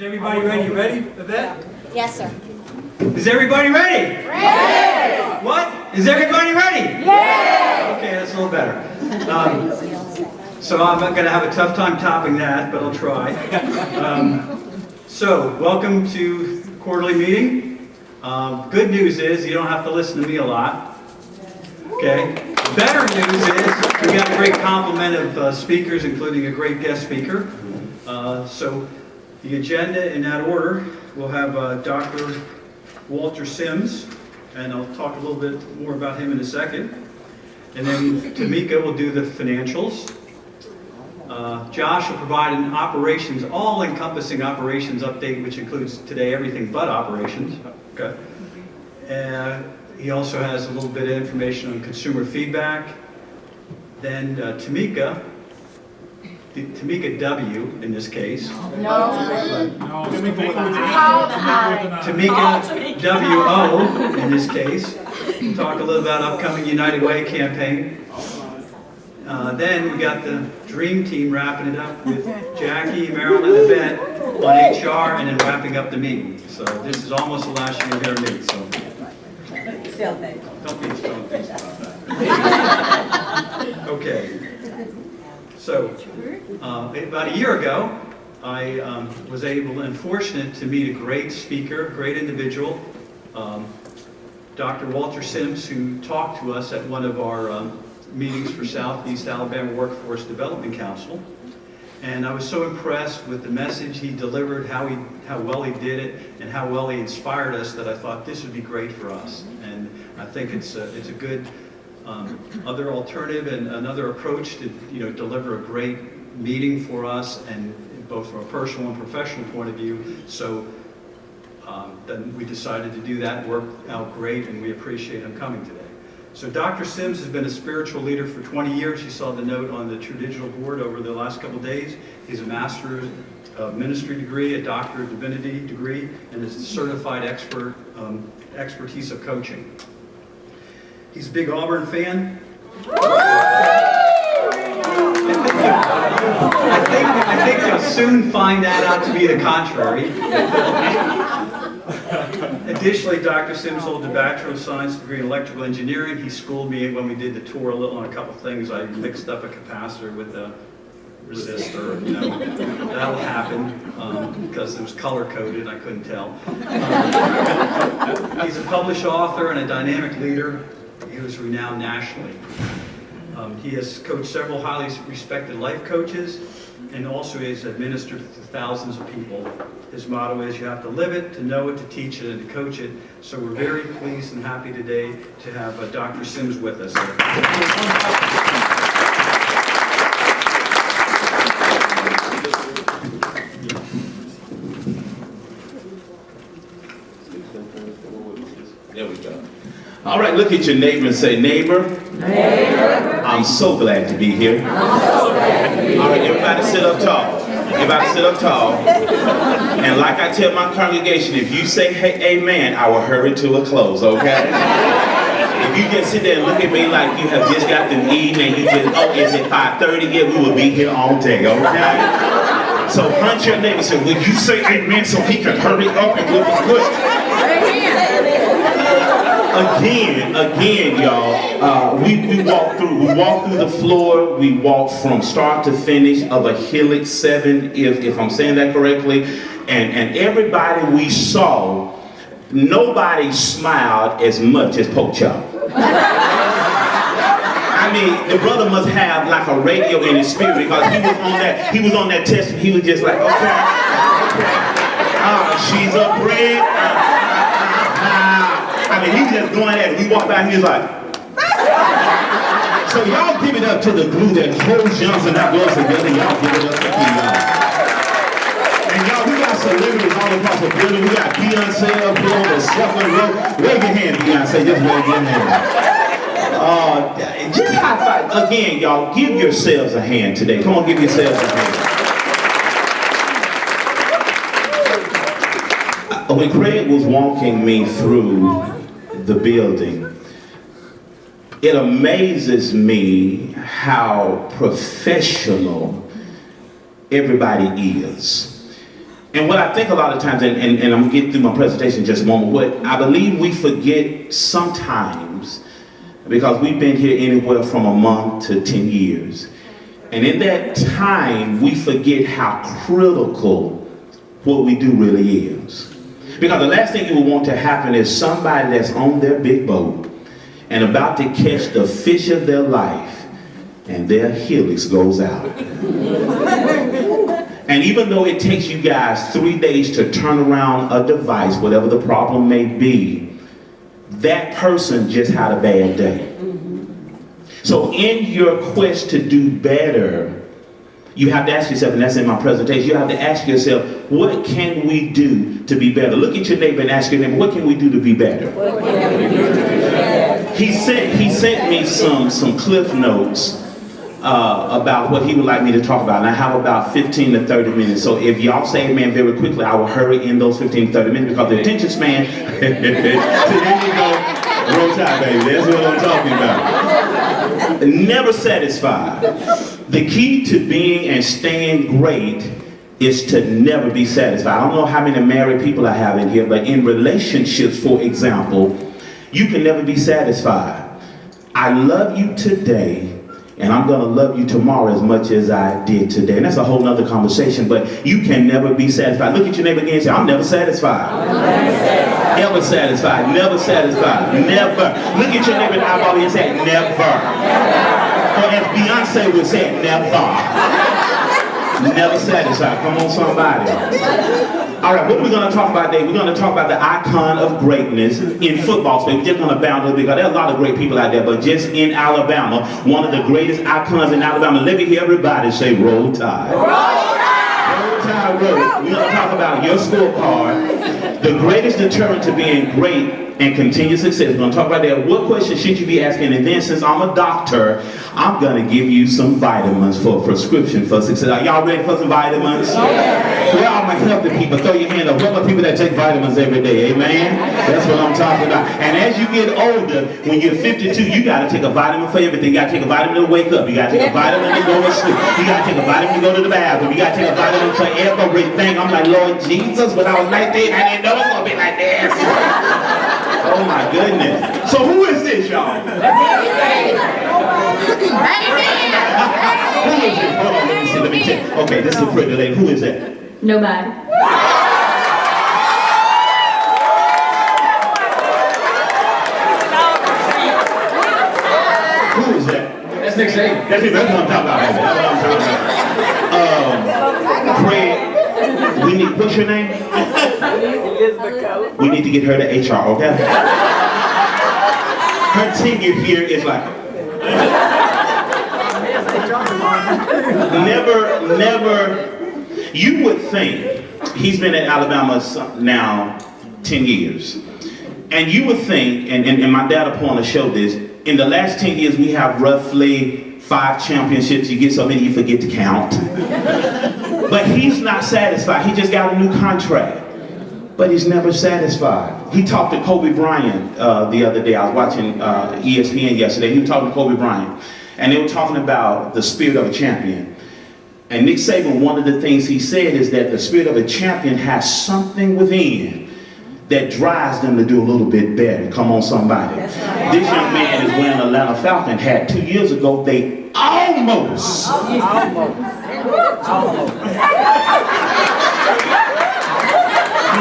everybody ready? You ready, Yvette? Yes, sir. Is everybody ready? Ready! What? Is everybody ready? Yes! Okay, that's a little better. So I'm not going to have a tough time topping that, but I'll try. So, welcome to the quarterly meeting. Good news is you don't have to listen to me a lot. Okay. Better news is we got a great complement of speakers, including a great guest speaker. So the agenda in that order, we'll have Dr. Walter Sims, and I'll talk a little bit more about him in a second. And then Tamika will do the financials. Josh will provide an operations, all-encompassing operations update, which includes today everything but operations. Okay. He also has a little bit of information on consumer feedback. Then Tamika W. in this case. Tamika W.O. in this case. We'll talk a little about upcoming United Way campaign. Then we got the Dream Team wrapping it up with Jackie, Marilyn, and Yvette on HR, and then wrapping up the meeting. So this is almost the last year we're going to meet. So don't be throwing things about that. Okay. So about a year ago, I was able and fortunate to meet a great speaker, great individual, Dr. Walter Sims, who talked to us at one of our meetings for Southeast Alabama Workforce Development Council. And I was so impressed with the message he delivered, how well he did it, and how well he inspired us that I thought this would be great for us. And I think it's a good other alternative and another approach to deliver a great meeting for us, and both from a personal and professional point of view. So then we decided to do that. It worked out great, and we appreciate him coming today. So Dr. Sims has been a spiritual leader for 20 years. You saw the note on the True Digital board over the last couple of days. He's a Master of Ministry degree, a Doctor of Divinity degree, and is a certified expertise of coaching. He's a big Auburn fan. I think you'll soon find that out to be the contrary. Additionally, Dr. Sims holds a Bachelor of Science degree in Electrical Engineering. He schooled me when we did the tour a little on a couple things. I mixed up a capacitor with a resistor. That'll happen because it was color-coded. I couldn't tell. He's a published author and a dynamic leader. He was renowned nationally. He has coached several highly respected life coaches, and also has administered to thousands of people. His motto is, you have to live it, to know it, to teach it, and to coach it. So we're very pleased and happy today to have Dr. Sims with us. There we go. All right, look at your neighbor and say, neighbor, I'm so glad to be here. All right, everybody sit up tall. Everybody sit up tall. And like I tell my congregation, if you say, hey, amen, I will hurry to a close, okay? If you just sit there and look at me like you have just got them eating and you just, oh, is it 5:30 yet? We will be here all day, okay? So punch your neighbor and say, will you say amen so he can hurry up and we'll be good? Again, y'all, we walk through the floor, we walk from start to finish of a Helix 7, if I'm saying that correctly, and everybody we saw, nobody smiled as much as Pope Chop. I mean, the brother must have like a radio in his spirit, because he was on that test and he was just like, okay, she's a bread. I mean, he's just going at it. We walk by, he was like. So y'all give it up to the glue that holds Johnson that was together. Y'all give it up to y'all. And y'all, we got celebrities all across the building. We got Beyonce up here on the second row. Wave your hand, Beyonce. Just wave your hand. Just high five. Again, y'all, give yourselves a hand today. Come on, give yourselves a hand. When Craig was walking me through the building, it amazes me how professional everybody is. And what I think a lot of times, and I'm gonna get through my presentation in just a moment, what I believe we forget sometimes, because we've been here anywhere from a month to 10 years. And in that time, we forget how critical what we do really is. Because the last thing you would want to happen is somebody that's on their big boat and about to catch the fish of their life, and their helix goes out. And even though it takes you guys 3 days to turn around a device, whatever the problem may be, that person just had a bad day. So in your quest to do better, you have to ask yourself, and that's in my presentation, you have to ask yourself, what can we do to be better? Look at your neighbor and ask your neighbor, what can we do to be better? He sent me some cliff notes about what he would like me to talk about, and I have about 15 to 30 minutes. So if y'all say amen very quickly, I will hurry in those 15 to 30 minutes, because the attention span, so there you go, roll tide, baby, that's what I'm talking about. Never satisfied. The key to being and staying great is to never be satisfied. I don't know how many married people I have in here, but in relationships, for example, you can never be satisfied. I love you today, and I'm going to love you tomorrow as much as I did today. And that's a whole nother conversation, but you can never be satisfied. Look at your neighbor again and say, I'm never satisfied. Ever satisfied, never satisfied, never. Look at your neighbor and eyeball and say, never. Or as Beyonce would say, never. Never satisfied. Come on, somebody. All right, what are we going to talk about today? We're going to talk about the icon of greatness in football space. We're just going to bound it because there are a lot of great people out there, but just in Alabama, one of the greatest icons in Alabama. Let me hear everybody say, Roll Tide. Roll Tide! Roll Tide, roll. We're going to talk about your scorecard, the greatest deterrent to being great and continued success. We're going to talk about that. What question should you be asking? And then, since I'm a doctor, I'm going to give you some vitamins for a prescription for success. Are y'all ready for some vitamins? Yeah. Where are my healthy people? Throw your hand up. Where are the people that take vitamins every day? Amen? That's what I'm talking about. And as you get older, when you're 52, you got to take a vitamin for everything. You got to take a vitamin to wake up. You got to take a vitamin to go to sleep. You got to take a vitamin to go to the bathroom. You got to take a vitamin for everything. I'm like, Lord Jesus, when I was 19, I didn't know it was going to be like this. Oh my goodness. So who is this, y'all? Who is it? Hold on, let me see, let me check. Okay, this is a pretty lady. Who is that? Nobody. Who is that? That's Nick Saban. That's what I'm talking about. That's what I'm talking about. Craig, we need, what's your name? We need to get her to HR, okay? Her tenure here is like... Never, you would think, he's been at Alabama now 10 years, and you would think, and my data pointer showed this, in the last 10 years we have roughly 5 championships. You get so many you forget to count. But he's not satisfied. He just got a new contract, but he's never satisfied. He talked to Kobe Bryant the other day. I was watching ESPN yesterday. He was talking to Kobe Bryant, and they were talking about the spirit of a champion. And Nick Saban, one of the things he said is that the spirit of a champion has something within that drives them to do a little bit better. Come on, somebody. This young man is wearing an Atlanta Falcon hat. 2 years ago, they almost. I'm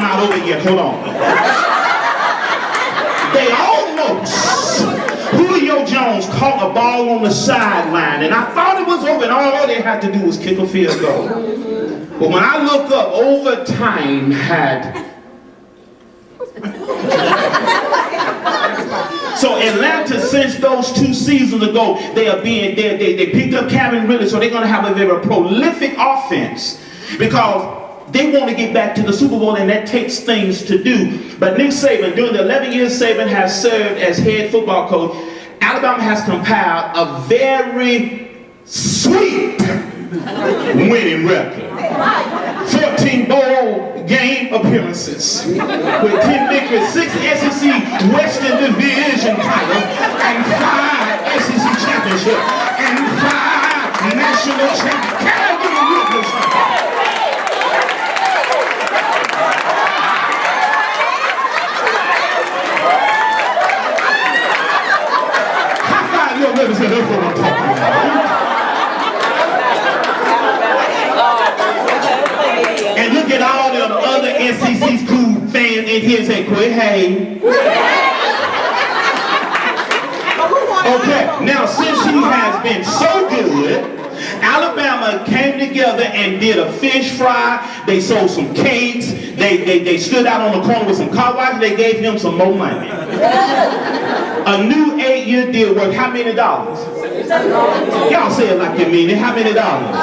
not over yet, hold on. They almost, Julio Jones caught a ball on the sideline, and I thought it was over, and all they had to do was kick a field goal. But when I look up, overtime had... So Atlanta, since those 2 seasons ago, they picked up Calvin Ridley, so they're going to have a very prolific offense because they want to get back to the Super Bowl, and that takes things to do. But Nick Saban, during the 11 years Saban has served as head football coach, Alabama has compiled a very sweet winning record. 14 bowl game appearances with 10 victories, 6 SEC Western Division titles, and 5 SEC championships, and 5 national championships. Can I give a witness? in here and say, quit hating. Okay, now since he has been so good, Alabama came together and did a fish fry. They sold some cakes. They stood out on the corner with some car washes. They gave him some more money. A new 8-year deal worth how many dollars? Y'all say it like you mean it. How many dollars?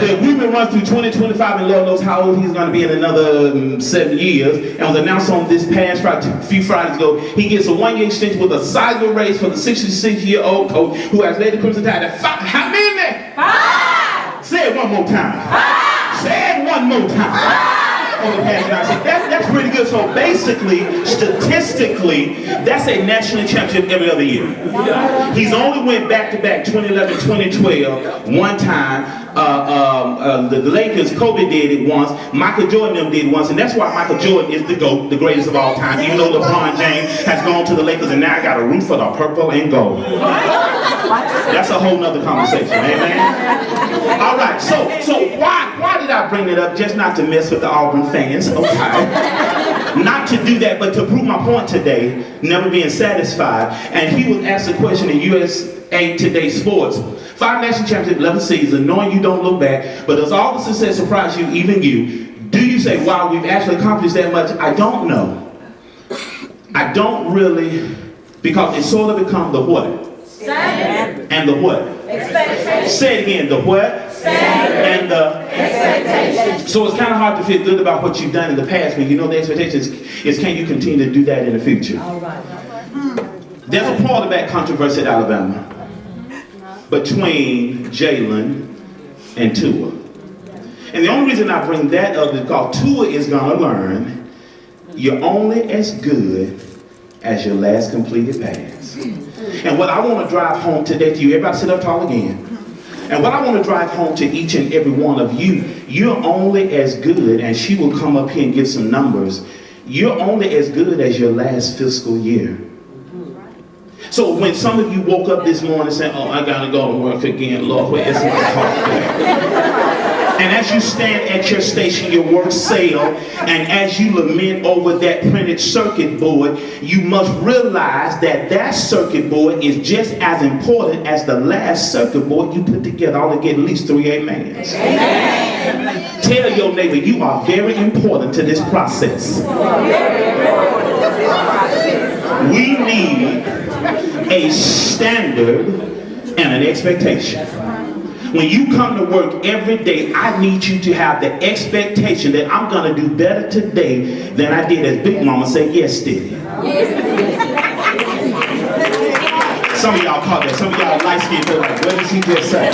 We've been running through 2025 and Lord knows how old he's going to be in another 7 years. And was announced on this past Friday, a few Fridays ago, he gets a 1-year extension with a sizable raise for the 66-year-old coach who has led the Crimson Tide at how many? 5! Say it one more time. 5! Say it one more time. On the past night. So that's pretty good. So basically, statistically, that's a national championship every other year. He's only went back-to-back 2011, 2012, one time. The Lakers, Kobe did it once. Michael Jordan them did it once. And that's why Michael Jordan is the GOAT, the greatest of all time. Even though LeBron James has gone to the Lakers and now got a root for the purple and gold. That's a whole nother conversation. Amen? All right, so why did I bring it up? Just not to mess with the Auburn fans, okay? Not to do that, but to prove my point today, never being satisfied. And he was asked a question in USA Today Sports. 5 national championships, 11 seasons, knowing you don't look back, but does all the success surprise you, even you? Do you say, wow, we've actually accomplished that much? I don't know. I don't really, because it sort of become the what? Standard. And the what? Expectation. Say it again, the what? Standard. And the expectation. So it's kind of hard to feel good about what you've done in the past when you know the expectations is can you continue to do that in the future? All right. There's a quarterback controversy at Alabama between Jalen and Tua. And the only reason I bring that up is because Tua is going to learn you're only as good as your last completed pass. And what I want to drive home today to you, everybody sit up tall again. And what I want to drive home to each and every one of you, you're only as good, and she will come up here and give some numbers, you're only as good as your last fiscal year. So when some of you woke up this morning saying, oh, I gotta go to work again, Lord, where is my coffee? And as you stand at your station, your work sale, and as you lament over that printed circuit board, you must realize that that circuit board is just as important as the last circuit board you put together. I ought to get at least 3 amens. Amen. Tell your neighbor, you are very important to this process. We need a standard and an expectation. When you come to work every day, I need you to have the expectation that I'm going to do better today than I did, as Big Mama said yesterday. Some of y'all caught that. Some of y'all light-skinned people like, what did she just say?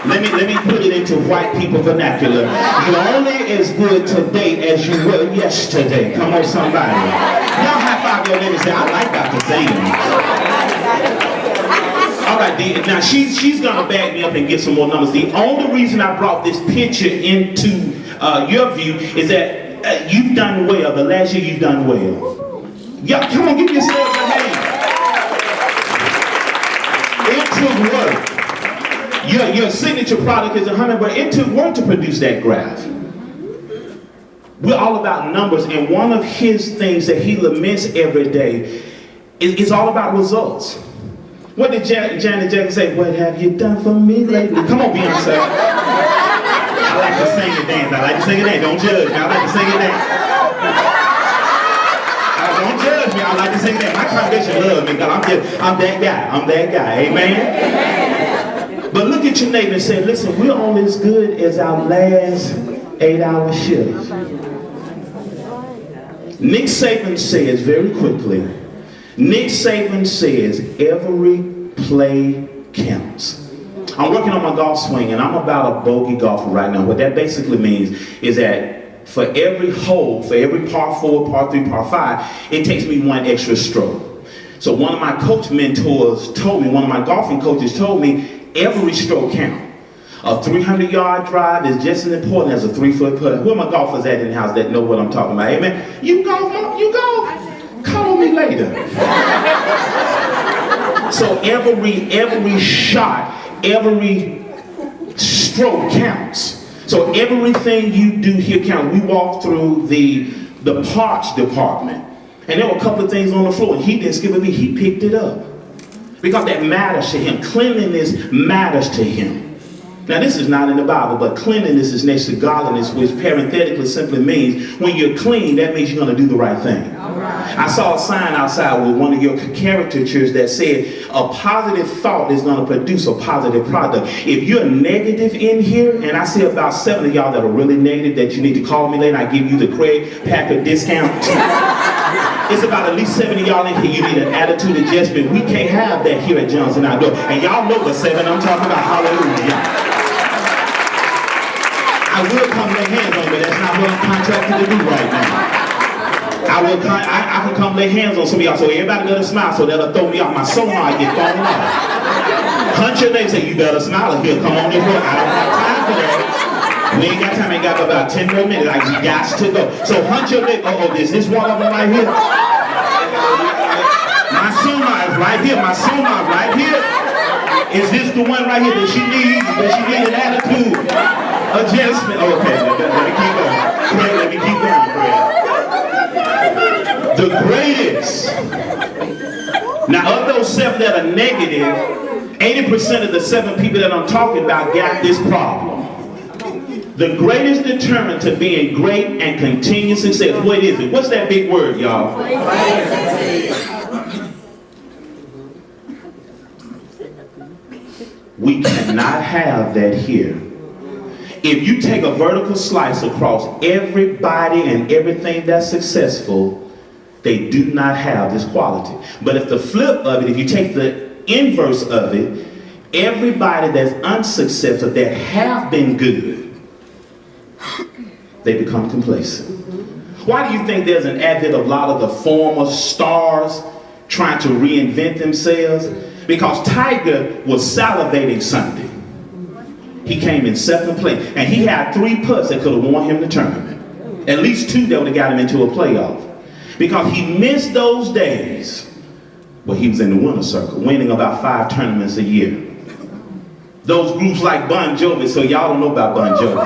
Let me put it into white people vernacular. You're only as good today as you were yesterday. Come on, somebody. Y'all high five your neighbor and say, I like Dr. Zane. All right, now she's gonna back me up and get some more numbers. The only reason I brought this picture into your view is that you've done well. The last year you've done well. Yeah, come on, give yourselves a hand. It took work. Your signature product is a hummingbird. It took work to produce that graph. We're all about numbers, and one of his things that he laments every day is all about results. What did Janet Jackson say? What have you done for me lately? Come on, Beyonce. I like to sing and dance. I like to sing and dance. Don't judge me. I like to sing and dance. Don't judge me. I like to sing and dance. My congregation loves me. I'm that guy. I'm that guy. Amen? But look at your neighbor and say, listen, we're only as good as our last 8-hour shift. Nick Saban says very quickly, Nick Saban says every play counts. I'm working on my golf swing and I'm about a bogey golfer right now. What that basically means is that for every hole, for every par 4, par 3, par 5, it takes me 1 extra stroke. So one of my coach mentors told me, one of my golfing coaches told me, every stroke counts. A 300-yard drive is just as important as a 3-foot putt. Where are my golfers at in the house that know what I'm talking about? Amen? You golf, you golf. Call me later. So every shot, every stroke counts. So everything you do here counts. We walked through the parts department, and there were a couple of things on the floor, and he didn't skip a beat. He picked it up because that matters to him. Cleanliness matters to him. Now this is not in the Bible, but cleanliness is next to godliness, which parenthetically simply means when you're clean, that means you're going to do the right thing. I saw a sign outside with one of your caricatures that said a positive thought is going to produce a positive product. If you're negative in here, and I see about 7 of y'all that are really negative that you need to call me later, I give you the Craig Packer discount. It's about at least 7 of y'all in here. You need an attitude adjustment. We can't have that here at Johnson Outdoor. And y'all know the 7 I'm talking about. Hallelujah. I will come lay hands on you, but that's not what I'm contracted to do right now. I can come lay hands on some of y'all, so everybody better smile, so that'll throw me off. My sonar get thrown off. Hunch your name, say you better smile, or he'll come on this road. I don't have time for that. We ain't got time. Ain't got about 10 more minutes. I just got to go. So hunch your leg. Oh, is this one of them right here? My sonar is right here. My sonar right here. Is this the one right here that she needs? That she needs an attitude adjustment? Oh, okay, let me keep going. Pray, let me keep going, Fred. The greatest. Now, of those 7 that are negative, 80% of the 7 people that I'm talking about got this problem. The greatest deterrent to being great and continuous success. What is it? What's that big word, y'all? We cannot have that here. If you take a vertical slice across everybody and everything that's successful, they do not have this quality. But if the flip of it, if you take the inverse of it, everybody that's unsuccessful that have been good, they become complacent. Why do you think there's an advent of a lot of the former stars trying to reinvent themselves? Because Tiger was salivating Sunday. He came in 2nd place, and he had 3 putts that could have won him the tournament. At least 2 that would have got him into a playoff. Because he missed those days where he was in the winner's circle, winning about 5 tournaments a year. Those groups like Bon Jovi, so y'all don't know about Bon Jovi.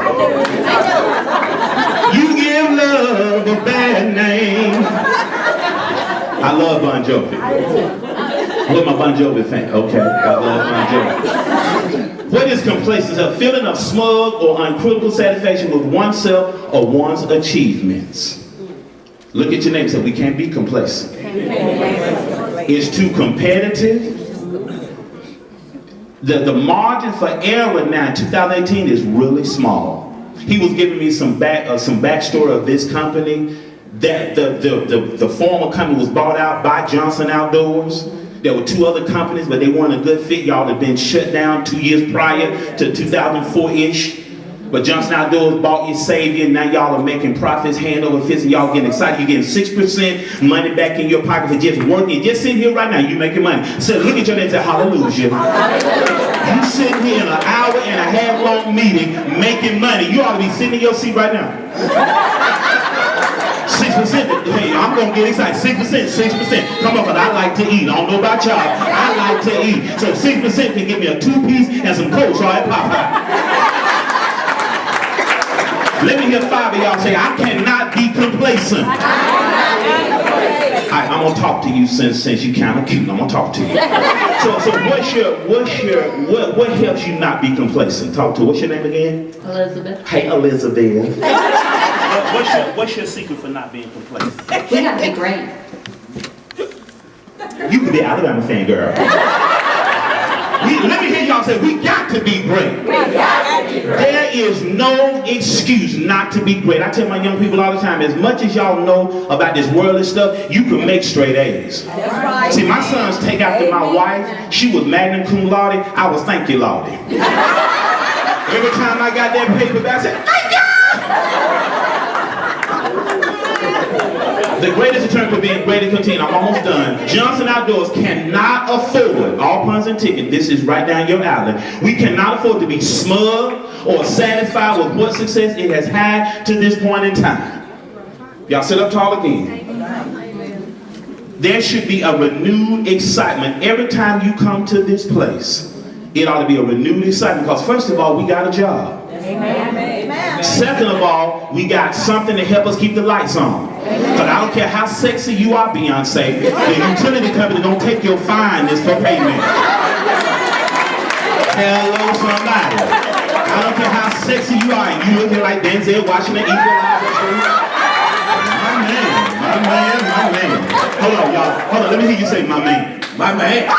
You give love a bad name. I love Bon Jovi. Who's my Bon Jovi fan? Okay, I love Bon Jovi. What is complacency? A feeling of smug or uncritical satisfaction with oneself or one's achievements. Look at your name and say, we can't be complacent. It's too competitive. The margin for error now in 2018 is really small. He was giving me some backstory of this company. That the former company was bought out by Johnson Outdoors. There were 2 other companies, but they weren't a good fit. Y'all had been shut down 2 years prior to 2004-ish. But Johnson Outdoors bought you, saved you, and now y'all are making profits hand over fist, and y'all getting excited. You're getting 6% money back in your pocket for just working. Just sitting here right now, you making money. So look at your name and say, hallelujah. You sitting here in an hour and a half long meeting making money. You ought to be sitting in your seat right now. 6%. Hey, I'm going to get excited. 6%. Come on, but I like to eat. I don't know about y'all. I like to eat. So 6% can give me a 2-piece and some coleslaw at Popeye. Let me hear 5 of y'all say, I cannot be complacent. I'm going to talk to you since you kind of cute. I'm going to talk to you. So what helps you not be complacent? Talk to, what's your name again? Elizabeth. Hey, Elizabeth. What's your secret for not being complacent? We gotta be great. You could be an Alabama fan, girl. Let me hear y'all say, we got to be great. There is no excuse not to be great. I tell my young people all the time, as much as y'all know about this worldly stuff, you can make straight A's. That's right. See, my sons take after my wife. She was magna cum laude. I was thank you laude. Every time I got that paper back, I said, thank you! The greatest deterrent for being great and continue. I'm almost done. Johnson Outdoors cannot afford, all puns and tickets, this is right down your alley. We cannot afford to be smug or satisfied with what success it has had to this point in time. Y'all sit up tall again. There should be a renewed excitement every time you come to this place. It ought to be a renewed excitement because first of all, we got a job. Amen. Second of all, we got something to help us keep the lights on. Because I don't care how sexy you are, Beyonce, the utility company don't take your fineness for payment. Hello, somebody. I don't care how sexy you are, and you looking like Denzel Washington Equalizer. My man. Hold on, y'all. Hold on, let me hear you say my man. My man.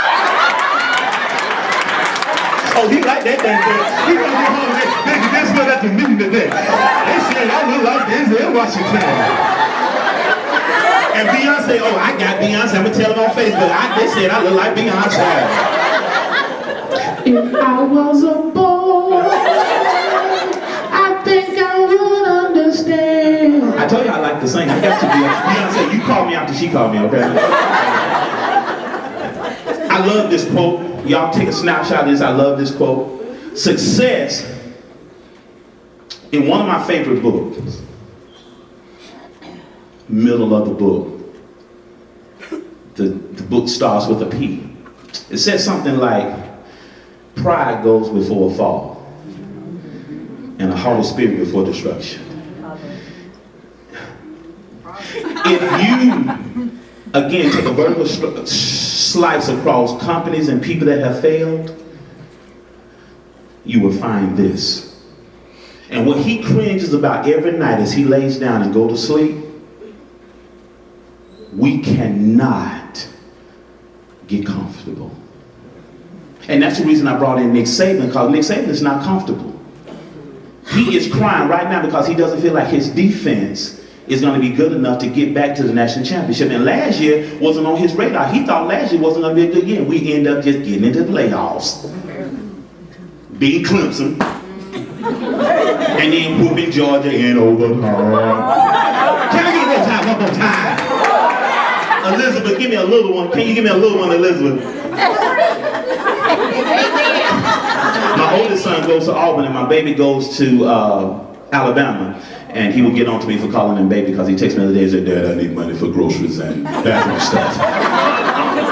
Oh, he like that Denzel. He gonna get home today. That's what at the meeting today. They said I look like Denzel Washington. And Beyonce, oh, I got Beyonce. I'm gonna tell them on Facebook. They said I look like Beyonce. If I was a boy, I think I would understand. I told you I like to sing. I got to be Beyonce. You call me after she called me, okay? I love this quote. Y'all take a snapshot of this. I love this quote. Success, in one of my favorite books, middle of the book, the book starts with a P. It says something like, pride goes before a fall, and a Holy Spirit before destruction. If you, again, take a vertical slice across companies and people that have failed, you will find this. And what he cringes about every night as he lays down and go to sleep, we cannot get comfortable. And that's the reason I brought in Nick Saban, because Nick Saban is not comfortable. He is crying right now because he doesn't feel like his defense is going to be good enough to get back to the national championship. And last year wasn't on his radar. He thought last year wasn't going to be a good year. We end up just getting into the playoffs, beating Clemson, and then whooping Georgia in overtime. Can I get one time? One more time. Elizabeth, give me a little one. Can you give me a little one, Elizabeth? My oldest son goes to Auburn and my baby goes to Alabama. And he would get on to me for calling him baby because he texts me the other day and said, Dad, I need money for groceries and bathroom stuff.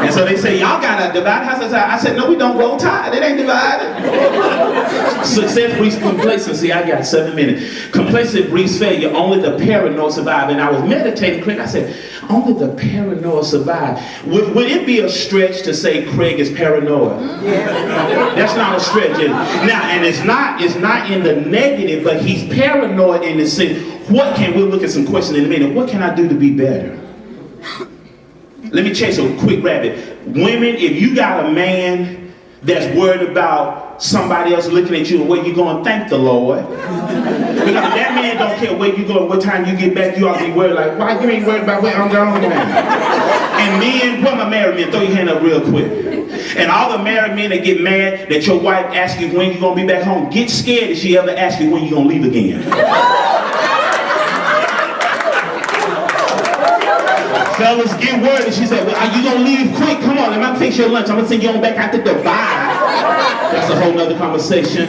And so they say, y'all got a divided house. I said, no, we don't. Roll Tide. It ain't divided. Success breeds complacency. I got 7 minutes. Complacency breeds failure. Only the paranoid survive. And I was meditating, Craig. I said, only the paranoid survive. Would it be a stretch to say Craig is paranoid? Yeah. That's not a stretch, is it? Now, and it's not in the negative, but he's paranoid in the sense, we'll look at some questions in a minute. What can I do to be better? Let me chase a quick rabbit. Women, if you got a man that's worried about somebody else looking at you and where you going, thank the Lord. Because if that man don't care where you go, what time you get back, you ought to be worried like, why you ain't worried about where I'm going now? And men, what my married men, throw your hand up real quick. And all the married men that get mad that your wife asks you when you're going to be back home, get scared if she ever asks you when you're going to leave again. Fellas, get worried. And she said, well, are you going to leave quick? Come on, let me fix your lunch. I'm going to send you on back out the door. Bye. That's a whole nother conversation.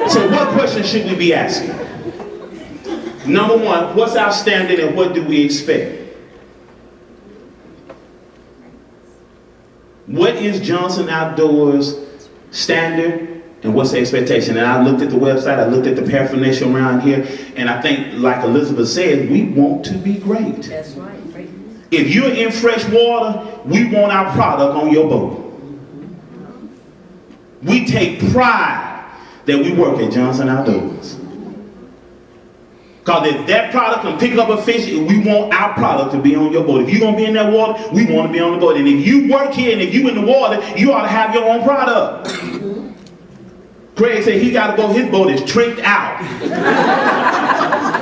So what question should we be asking? Number one, what's our standard and what do we expect? What is Johnson Outdoors standard and what's the expectation? And I looked at the website, I looked at the paraphernalia around here, and I think, like Elizabeth said, we want to be great. That's right. If you're in fresh water, we want our product on your boat. We take pride that we work at Johnson Outdoors. Because if that product can pick up a fish, we want our product to be on your boat. If you're going to be in that water, we want to be on the boat. And if you work here and if you in the water, you ought to have your own product. Craig said he got to go, his boat is tricked out.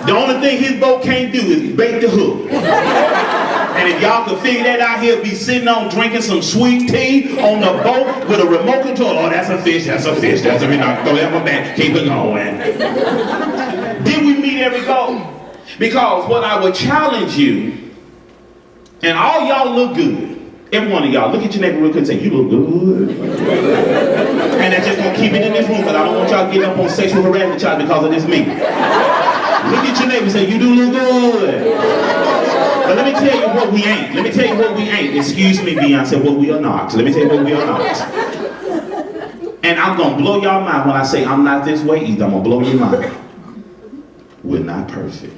The only thing his boat can't do is bait the hook. And if y'all could figure that out, he'll be sitting on drinking some sweet tea on the boat with a remote control. Oh, that's a fish, that's a fish, that's a fish. Throw that one back, keep it going. Did we meet every goal? Because what I would challenge you, and all y'all look good. Every one of y'all, look at your neighbor real quick and say, you look good. And that's just going to keep it in this room because I don't want y'all getting up on sexual harassment charge because of this meeting. Look at your neighbor and say, you do look good. But let me tell you what we ain't. Let me tell you what we ain't. Excuse me, Beyonce, what we are not. Let me tell you what we are not. And I'm going to blow y'all mind when I say I'm not this way either. I'm going to blow your mind. we're not perfect.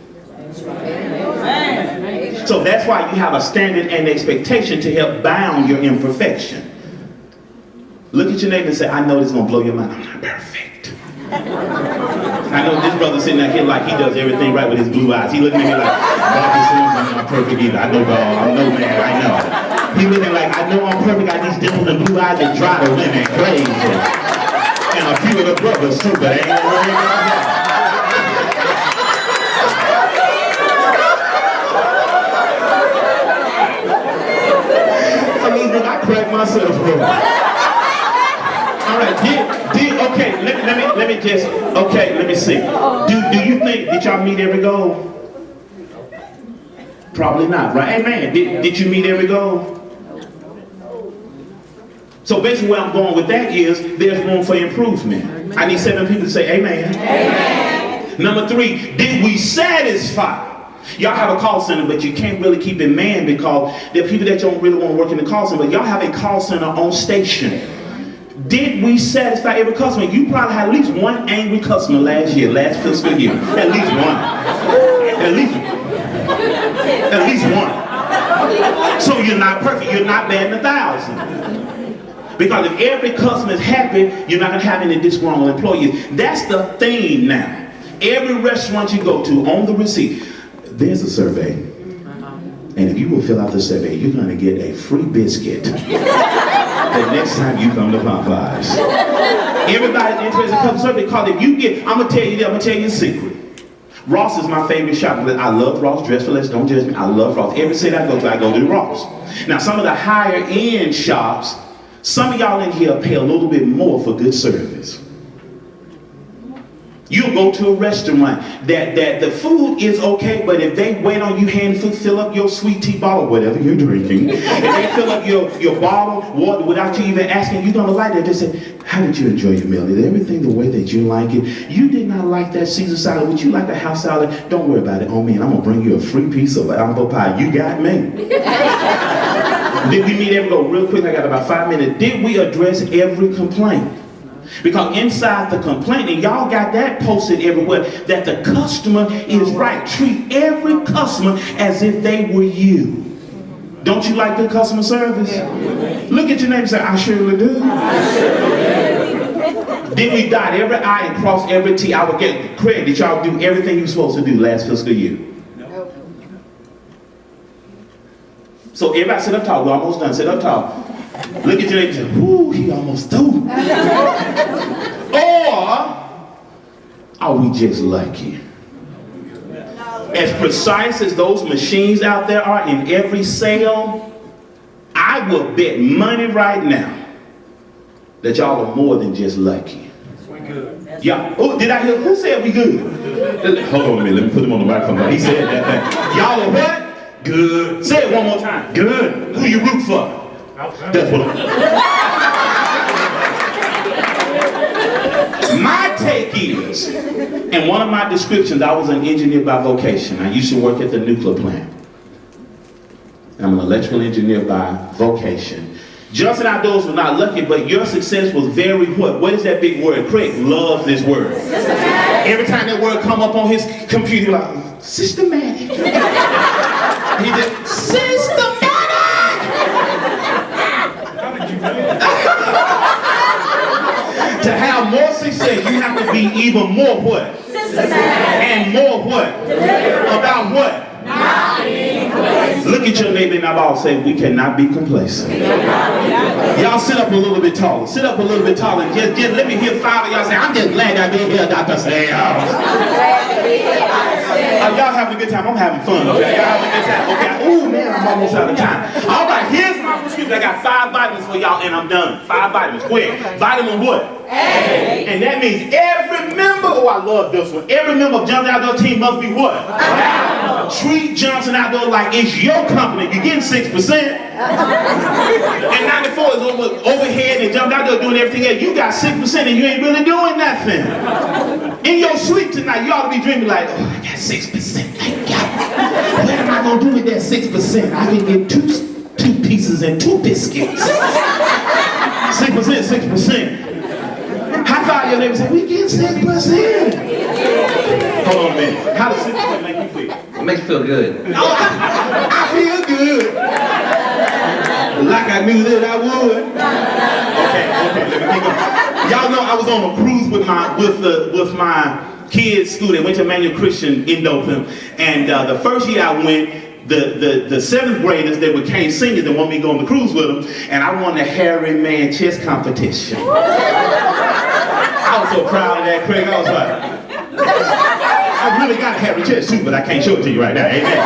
So that's why you have a standard and expectation to help bound your imperfection. Look at your neighbor and say, I know this is going to blow your mind. I'm not perfect. I know this brother sitting out here like he does everything right with his blue eyes. He looking at me like, I'm not perfect either. I know, dog. I know, man. I know. He looking like, I know I'm perfect. I got these dimples and blue eyes that drive the women crazy. And a few of the brothers too, but ain't gonna worry about that. I cracked myself up. All right, okay, let me see. Do you think, did y'all meet every goal? Probably not, right? Amen. Did you meet every goal? So basically where I'm going with that is, there's room for improvement. I need 7 people to say amen. Amen. Number 3, did we satisfy? Y'all have a call center, but you can't really keep it manned because there are people that don't really want to work in the call center, but y'all have a call center on station. Did we satisfy every customer? You probably had at least one angry customer last fiscal year. At least one. At least one. So you're not perfect. You're not batting 1,000. Because if every customer is happy, you're not going to have any disgruntled employees. That's the theme now. Every restaurant you go to, on the receipt, there's a survey. And if you will fill out the survey, you're going to get a free biscuit the next time you come to Popeyes. Everybody's interested in customer service because if you get, I'm going to tell you a secret. Ross is my favorite shop. I love Ross. Dress for less, don't judge me. I love Ross. Every city I go to Ross. Now, some of the higher end shops, some of y'all in here pay a little bit more for good service. You'll go to a restaurant that the food is okay, but if they wait on you, hand food, fill up your sweet tea bottle, whatever you're drinking, if they fill up your bottle water without you even asking, you're gonna like that. They say, how did you enjoy your meal? Is everything the way that you like it? You did not like that Caesar salad. Would you like a house salad? Don't worry about it. Oh man, I'm gonna bring you a free piece of apple pie. You got me. Did we meet every goal? Real quick, I got about 5 minutes. Did we address every complaint? Because inside the complaint, and y'all got that posted everywhere, that the customer is right. Treat every customer as if they were you. Don't you like good customer service? Look at your neighbor and say, I surely do. Did we dot every I and cross every T? I would get credit. Did y'all do everything you were supposed to do last fiscal year? So everybody sit up tall. We're almost done. Sit up tall. Look at your neighbor and say, whoo, he almost through. Or are we just lucky? As precise as those machines out there are in every sale, I will bet money right now that y'all are more than just lucky. We good. Yeah. Oh, did I hear? Who said we good? Hold on a minute. Let me put him on the microphone. He said that thing. Y'all are what? Good. Say it one more time. Good. Who you root for? That's what I'm. My take is, in one of my descriptions, I was an engineer by vocation. I used to work at the nuclear plant. I'm an electrical engineer by vocation. Johnson Outdoors was not lucky, but your success was very what? What is that big word? Craig loves this word. Every time that word come up on his computer, he's like, systematic. He just, systematic. To have more success, you have to be even more what? And more what? About what? Look at your neighbor and I'll say, we cannot be complacent. Y'all sit up a little bit taller. Sit up a little bit taller. Just let me hear 5 of y'all say, I'm just glad I've been here, Dr. Sam. Y'all having a good time. I'm having fun. Okay? Y'all having a good time. Okay. Oh man, I'm almost out of time. All right, here's my prescription. I got 5 vitamins for y'all and I'm done. 5 vitamins. Quick. Vitamin what? A. And that means every member, oh I love this one, every member of Johnson Outdoor team must be what? Treat Johnson Outdoor like it's your company. You're getting 6%. And 94 is overhead and Johnson Outdoor doing everything else. You got 6% and you ain't really doing nothing. In your sleep tonight, you ought to be dreaming like, oh, I got 6%. Thank God. What am I going to do with that 6%? I can get two pieces and 2 biscuits. 6%. High five your neighbor and say, we get 6%. Hold on a minute. How does it make you feel? It makes you feel good. Oh, I feel good. Like I knew that I would. Okay, let me keep going. Y'all know I was on a cruise with my kids' school. They went to Emmanuel Christian in Dothan. And the first year I went, the seventh graders, they became seniors and wanted me to go on the cruise with them. And I won the hairy man chess competition. I was so proud of that, Craig. I was like, I really got a hairy chest too, but I can't show it to you right now. Amen.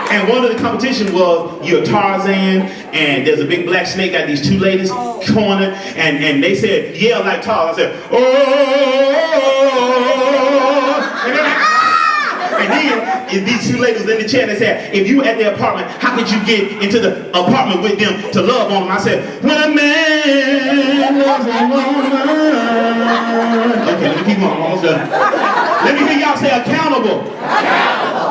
And one of the competition was you're Tarzan, and there's a big black snake got these two ladies cornered, and they said, yell like Tarzan. I said, oh, and they're like, ah! And then these two ladies in the chair, they said, if you were at their apartment, how could you get into the apartment with them to love on them? I said, when a man loves a woman. Okay, let me keep on, I'm almost done. Let me hear y'all say accountable.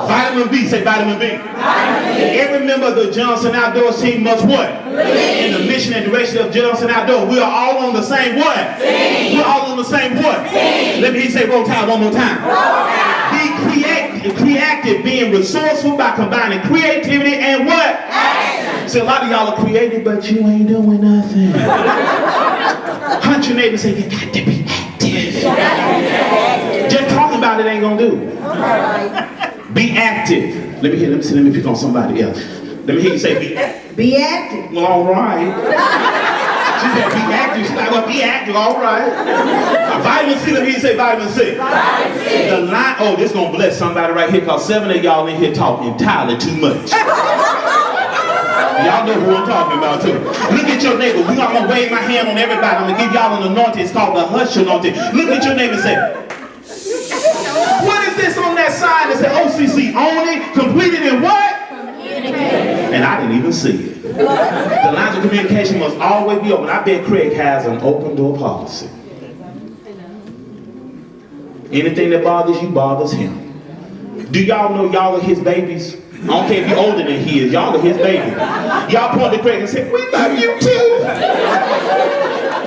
Vitamin B, say vitamin B. Every member of the Johnson Outdoors team must what? In the mission and direction of Johnson Outdoors, we are all on the same what? Team. We're all on the same what? Team. Let me hear you say roll tide one more time. Be creative, being resourceful by combining creativity and what? Action. See, a lot of y'all are creative, but you ain't doing nothing. Hunt your neighbor and say, you got to be active. Just talking about it ain't gonna do. Be active. Let me pick on somebody else. Let me hear you say be active. Be active. Well, all right. She said be active. She's like, well, be active, all right. Vitamin C, let me hear you say vitamin C. Vitamin C. The line, oh, this gonna bless somebody right here, because 7 of y'all in here talk entirely too much. Y'all know who I'm talking about too. Look at your neighbor. I'm gonna wave my hand on everybody. I'm gonna give y'all an anointing. It's called the hush anointing. Look at your neighbor and say, what is this on that sign that said OCC? Only, completed, and what? And I didn't even see it. The lines of communication must always be open. I bet Craig has an open door policy. Anything that bothers you bothers him. Do y'all know y'all are his babies? I don't care if you're older than he is. Y'all are his baby. Y'all point to Craig and say, we love you too.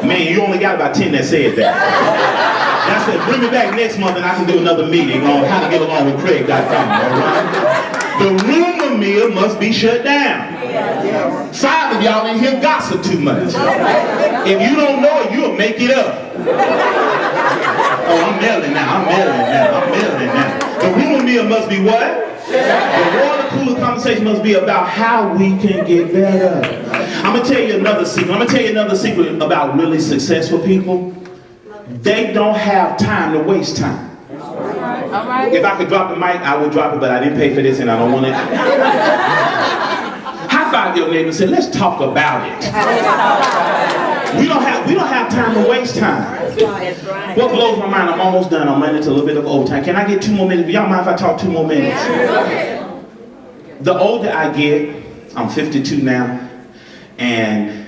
Man, you only got about 10 that said that. I said, bring me back next month and I can do another meeting on how to get along with Craig.com, all right? The rumor mill must be shut down. 5 of y'all in here gossip too much. If you don't know it, you'll make it up. Oh, I'm mailing now. The rumor mill must be what? The water cooler conversation must be about how we can get better. I'm going to tell you another secret about really successful people. They don't have time to waste time. All right. If I could drop the mic, I would drop it, but I didn't pay for this and I don't want it. High five your neighbor and say, let's talk about it. We don't have time to waste time. What blows my mind, I'm almost done. I'm running into a little bit of overtime. Can I get 2 more minutes? Y'all mind if I talk 2 more minutes? The older I get, I'm 52 now, and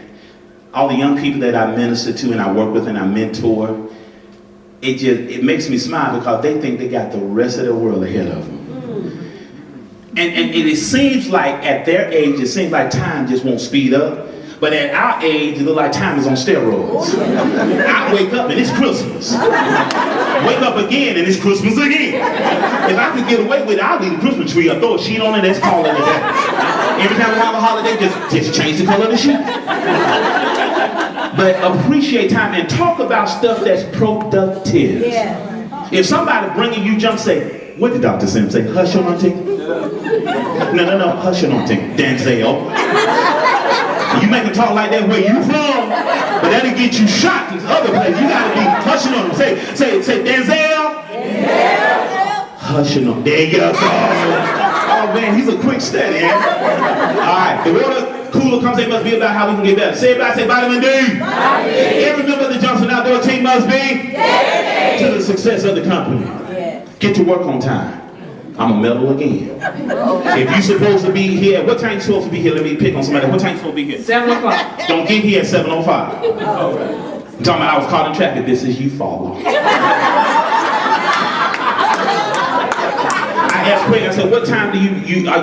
all the young people that I minister to and I work with and I mentor, it makes me smile because they think they got the rest of the world ahead of them. And it seems like at their age, it seems like time just won't speed up. But at our age, it looks like time is on steroids. I wake up and it's Christmas. Wake up again and it's Christmas again. If I could get away with it, I'll leave the Christmas tree up, throw a sheet on it, that's calling it that. Every time we have a holiday, just change the color of the sheet. But appreciate time and talk about stuff that's productive. Yeah. If somebody bringing you junk, say, what did Dr. Sim say? Hush anointing? No, hush anointing. Denzel. You make them talk like that where you from, but that'll get you shot to other places. You gotta be hushing on them. Say, Denzel. Hushing on. There you go. Oh man, he's a quick study. Eh? All right, the water cooler conversation must be about how we can get better. Say everybody, say vitamin D. Every member of the Johnson Outdoor team must be to the success of the company. Get to work on time. I'm a medal again. If you're supposed to be here, what time you supposed to be here? Let me pick on somebody. What time you supposed to be here? 7 o'clock. Don't get here at 7:05. I'm talking about I was caught in traffic. This is you follow. I asked Craig, I said, what time are you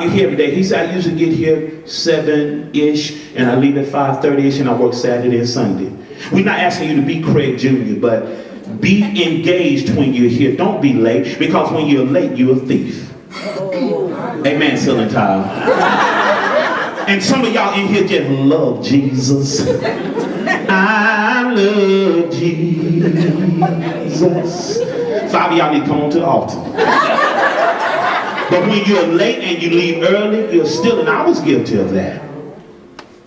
here every day? He said, I usually get here 7-ish and I leave at 5:30-ish and I work Saturday and Sunday. We're not asking you to be Craig Jr., but Be engaged when you're here. Don't be late, because when you're late, you're a thief. Amen, ceiling tile. And some of y'all in here just love Jesus. I love Jesus. 5 of y'all need to come on to the altar. But when you're late and you leave early, you're still, and I was guilty of that.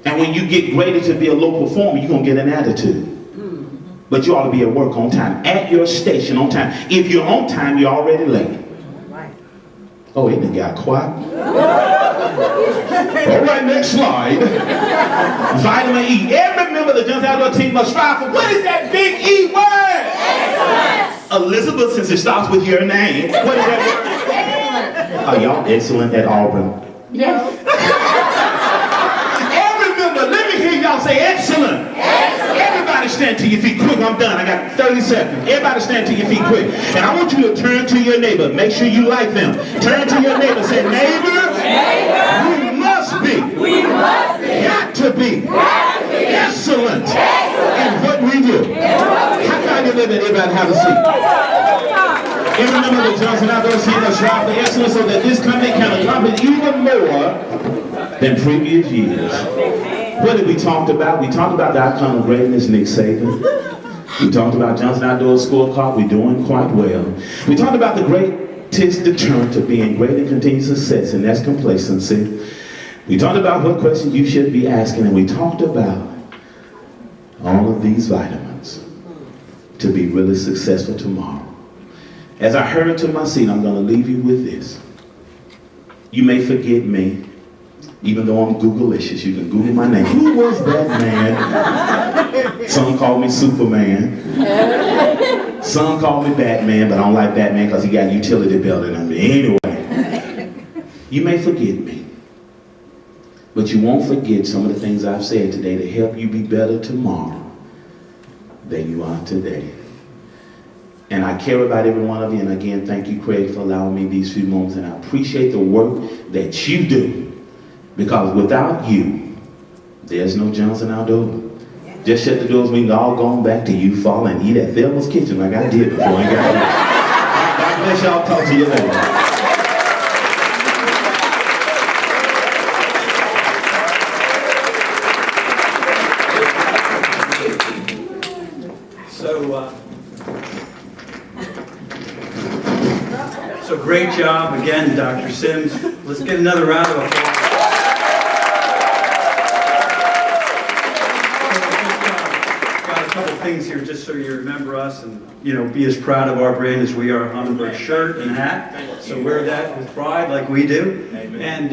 And when you get graded to be a low performer, you're going to get an attitude. But you ought to be at work on time, at your station on time. If you're on time, you're already late. Oh, it done got quiet. All right, next slide. Vitamin E. Every member of the Johnson Outdoor team must strive for, what is that big E word? Excellence. Elizabeth, since it starts with your name, what is that word? Are y'all excellent at Auburn? Yes. Every member, let me hear y'all say excellent. Everybody stand to your feet quick. I'm done. I got 30 seconds. Everybody stand to your feet quick. And I want you to turn to your neighbor. Make sure you like them. Turn to your neighbor. Say, neighbor, we must be. Got to be. Excellent in what we do. How can you live that everybody have a seat? Every member of the Johnson Outdoor team must strive for excellence so that this company can accomplish even more than previous years. What did we talk about? We talked about the icon of greatness, Nick Saban. We talked about Johnson Outdoor Scorecard. We're doing quite well. We talked about the greatest deterrent to being great and continued success, and that's complacency. We talked about what questions you should be asking, and we talked about all of these vitamins to be really successful tomorrow. As I hurry to my seat, I'm going to leave you with this. You may forget me. Even though I'm Googleicious, you can Google my name. Who was that man? Some call me Superman. Some call me Batman, but I don't like Batman because he got a utility belt in him. Anyway, you may forget me, but you won't forget some of the things I've said today to help you be better tomorrow than you are today. And I care about every one of you. And again, thank you, Craig, for allowing me these few moments. And I appreciate the work that you do. Because without you, there's no Johnson Outdoor. Just shut the doors. We can all go back to you fall and eat at Thelma's Kitchen like I did before I got here. God bless y'all. Talk to you later. So great job again, Dr. Sims. Let's get another round of applause. Things here just so you remember us and be as proud of our brand as we are on the shirt and hat. So wear that with pride like we do. Amen. And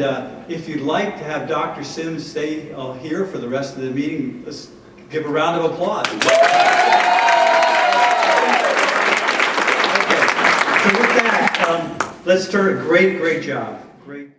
if you'd like to have Dr. Sims stay here for the rest of the meeting, let's give a round of applause. Okay. So with that, let's turn. Great job. Great.